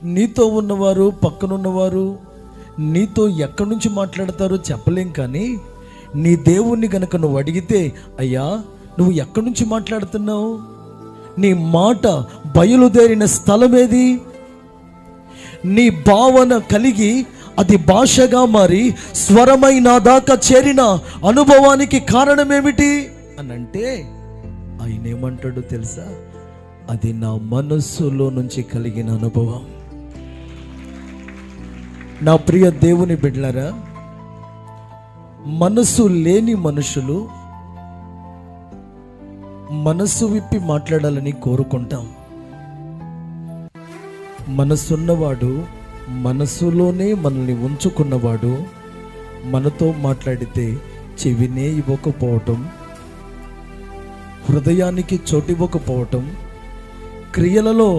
నీతో ఉన్నవారు, పక్కనున్నవారు నీతో ఎక్కడి నుంచి మాట్లాడతారో చెప్పలేం, కానీ నీ దేవుణ్ణి గనక నువ్వు అడిగితే, అయ్యా నువ్వు ఎక్కడి నుంచి మాట్లాడుతున్నావు, నీ మాట బయలుదేరిన స్థలమేది, నీ భావన కలిగి అది భాషగా మారి స్వరమై నా దాకా చేరిన అనుభవానికి కారణమేమిటి అని అంటే, ఆయన ఏమంటాడో తెలుసా? అది నా మనస్సులో నుంచి కలిగిన అనుభవం. నా ప్రియ దేవుని బిడ్డలారా, మనసు లేని మనుషులు మనసు విప్పి మాట్లాడాలని కోరుకుంటాం. మనసున్నవాడు, మనసులోనే మనల్ని ఉంచుకున్నవాడు మనతో మాట్లాడితే చెవినే ఇవ్వకపోవటం, హృదయానికి చోటివ్వకపోవటం, క్రియలలో